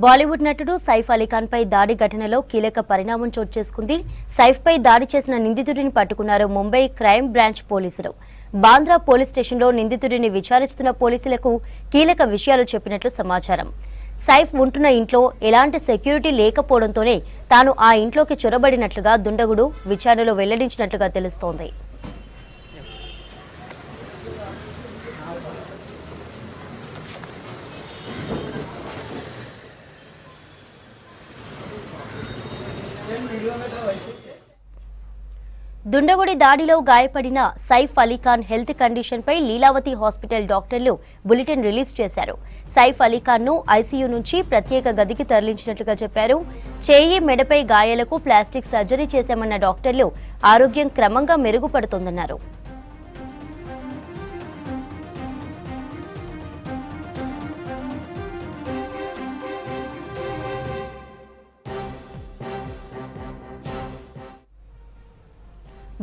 బాలీవుడ్ నటుడు సైఫ్ అలీఖాన్ పై దాడి ఘటనలో కీలక పరిణామం చోటు చేసుకుంది. సైఫ్ పై దాడి చేసిన నిందితుడిని పట్టుకున్నారు ముంబై క్రైమ్ బ్రాంచ్ పోలీసులు. బాంద్రా పోలీస్ స్టేషన్లో నిందితుడిని విచారిస్తున్న పోలీసులకు కీలక విషయాలు చెప్పినట్లు సమాచారం. సైఫ్ ఉంటున్న ఇంట్లో ఎలాంటి సెక్యూరిటీ లేకపోవడంతోనే తాను ఆ ఇంట్లోకి చొరబడినట్లుగా దుండగుడు విచారణలో వెల్లడించినట్లుగా తెలుస్తోంది. దుండగుడి దాడిలో గాయపడిన సైఫ్ అలీఖాన్ హెల్త్ కండిషన్ పై లీలావతి హాస్పిటల్ డాక్టర్లు బులెటిన్ రిలీజ్ చేశారు. సైఫ్ అలీఖాన్ ను ఐసీయూ నుంచి ప్రత్యేక గదికి తరలించినట్లుగా చెప్పారు. చేయి మెడపై గాయాలకు ప్లాస్టిక్ సర్జరీ చేశామన్న డాక్టర్లు ఆరోగ్యం క్రమంగా మెరుగుపడుతోందన్నారు.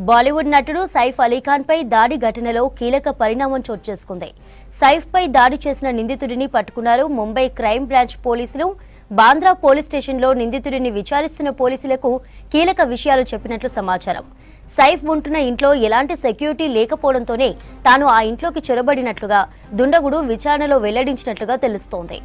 బాలీవుడ్ నటుడు సైఫ్ అలీఖాన్ పై దాడి ఘటనలో కీలక పరిణామం చోటు చేసుకుంది. సైఫ్ పై దాడి చేసిన నిందితుడిని పట్టుకున్నారు ముంబై క్రైమ్ బ్రాంచ్ పోలీసులు. బాంద్రా పోలీస్ స్టేషన్లో నిందితుడిని విచారిస్తున్న పోలీసులకు కీలక విషయాలు చెప్పినట్లు సమాచారం. సైఫ్ ఉంటున్న ఇంట్లో ఎలాంటి సెక్యూరిటీ లేకపోవడంతోనే తాను ఆ ఇంట్లోకి చొరబడినట్లుగా దుండగుడు విచారణలో వెల్లడించినట్లుగా తెలుస్తోంది.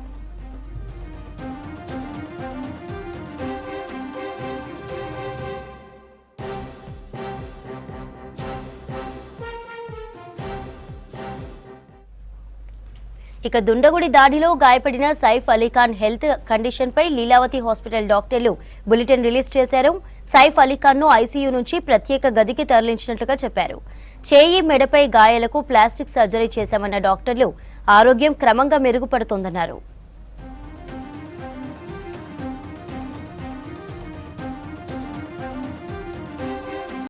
ఇక దుండగుడి దాడిలో గాయపడిన సైఫ్ అలీఖాన్ హెల్త్ కండిషన్ పై లీలావతి హాస్పిటల్ డాక్టర్లు బులెటిన్ రిలీజ్ చేశారు. సైఫ్ అలీఖాన్ ను ఐసీయూ నుంచి ప్రత్యేక గదికి తరలించినట్లుగా చెప్పారు. చేయి మెడపై గాయాలకు ప్లాస్టిక్ సర్జరీ చేశామన్న డాక్టర్లు ఆరోగ్యం క్రమంగా మెరుగుపడుతోందన్నారు.